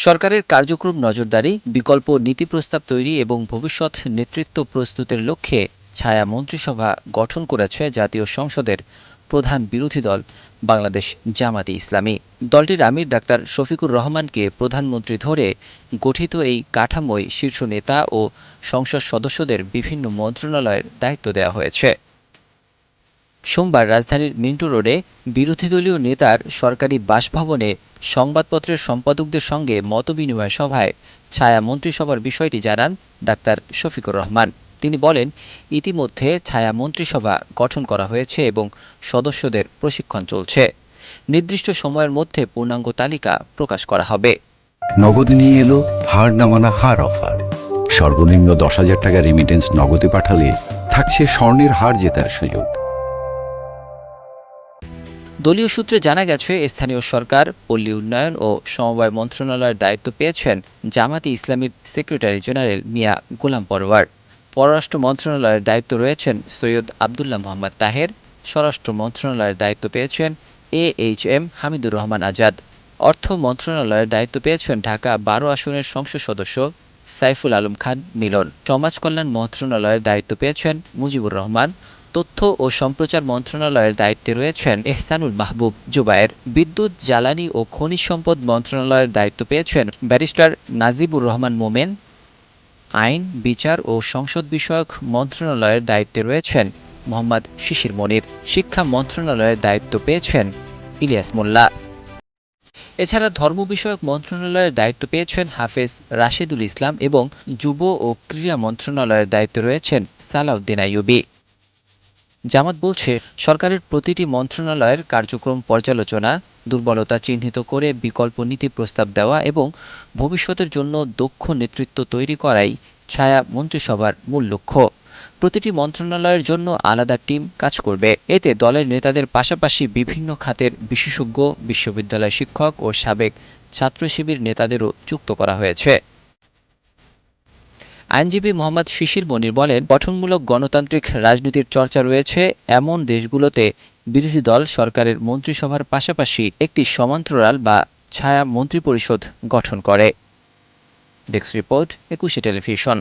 সরকারের কার্যক্রম নজরদারি, বিকল্প নীতি প্রস্তাব তৈরি এবং ভবিষ্যৎ নেতৃত্ব প্রস্তুতের লক্ষ্যে ছায়া মন্ত্রিসভা গঠন করেছে জাতীয় সংসদের প্রধান বিরোধী দল বাংলাদেশ জামাতে ইসলামী। দলটির আমির ডাক্তার শফিকুর রহমানকে প্রধানমন্ত্রী ধরে গঠিত এই কাঠামোয় শীর্ষ নেতা ও সংসদ সদস্যদের বিভিন্ন মন্ত্রণালয়ের দায়িত্ব দেওয়া হয়েছে। সোমবার রাজধানীর মিন্টো রোডে বিরোধী দলীয় নেতার সরকারি বাসভবনে সংবাদপত্রের সম্পাদকদের সঙ্গে মতবিনিময় সভায় ছায়া মন্ত্রিসভার বিষয়টি জানান ডাক্তার শফিকুর রহমান। তিনি বলেন, ইতিমধ্যে ছায়া মন্ত্রিসভা গঠন করা হয়েছে এবং সদস্যদের প্রশিক্ষণ চলছে। নির্দিষ্ট সময়ের মধ্যে পূর্ণাঙ্গ তালিকা প্রকাশ করা হবে। নগদ নিয়ে এলো হার না মানা হার অফার। সর্বনিম্ন 10,000 টাকা রেমিটেন্স নগদে পাঠালে থাকছে স্বর্ণের হার জেতার সুযোগ। দলীয় সূত্রে জানা গেছে, স্থানীয় সরকার, পল্লী উন্নয়ন ও সমবায় মন্ত্রণালয়ের দায়িত্ব পেয়েছেন জামাতে ইসলামীর সেক্রেটারি জেনারেল মিয়া গোলাম পরোয়ার। পররাষ্ট্র মন্ত্রণালয়ের দায়িত্ব রয়েছেন সৈয়দ আবদুল্লাহ মোহাম্মদ তাহের। স্বরাষ্ট্র মন্ত্রণালয়ের দায়িত্ব পেয়েছেন AHM হামিদুর রহমান আজাদ। অর্থ মন্ত্রণালয়ের দায়িত্ব পেয়েছেন ঢাকা 12 আসনের সংসদ সদস্য সাইফুল আলম খান মিলন। সমাজ কল্যাণ মন্ত্রণালয়ের দায়িত্ব পেয়েছেন মুজিবুর রহমান। তথ্য ও সম্প্রচার মন্ত্রণালয়ের দায়িত্বে রয়েছেন এহসানুল মাহবুব জুবায়ের। বিদ্যুৎ, জ্বালানি ও খনিজ সম্পদ মন্ত্রণালয়ের দায়িত্ব পেয়েছেন ব্যারিস্টার নাজিবুর রহমান মোমেন। আইন, বিচার ও সংসদ বিষয়ক মন্ত্রণালয়ের দায়িত্বে রয়েছেন মোহাম্মদ শিশির মনির। শিক্ষা মন্ত্রণালয়ের দায়িত্ব পেয়েছেন ইলিয়াস মোল্লা। এছাড়া ধর্ম বিষয়ক মন্ত্রণালয়ের দায়িত্ব পেয়েছেন হাফেজ রাশেদুল ইসলাম এবং যুব ও ক্রীড়া মন্ত্রণালয়ের দায়িত্বে রয়েছেন সালাউদ্দিন আইয়ুবী। জামাত বলছে, সরকারের প্রতিটি মন্ত্রণালয়ের কার্যক্রম পর্যালোচনা, দুর্বলতা চিহ্নিত করে বিকল্প নীতি প্রস্তাব দেওয়া এবং ভবিষ্যতের জন্য দক্ষ নেতৃত্ব তৈরি করাই ছায়া মন্ত্রিসভার মূল লক্ষ্য। প্রতিটি মন্ত্রণালয়ের জন্য আলাদা টিম কাজ করবে। এতে দলের নেতাদের পাশাপাশি বিভিন্ন খাতের বিশেষজ্ঞ, বিশ্ববিদ্যালয় শিক্ষক ও সাবেক ছাত্র শিবির নেতাদেরও যুক্ত করা হয়েছে। আইনজীবী মোহাম্মদ শিশির মনির বলেন, গঠনমূলক গণতান্ত্রিক রাজনীতির চর্চা রয়েছে এমন দেশগুলোতে বিরোধী দল সরকারের মন্ত্রিসভার পাশাপাশি একটি সমান্তরাল বা ছায়া মন্ত্রিপরিষদ গঠন করে। Desk report, 21 television.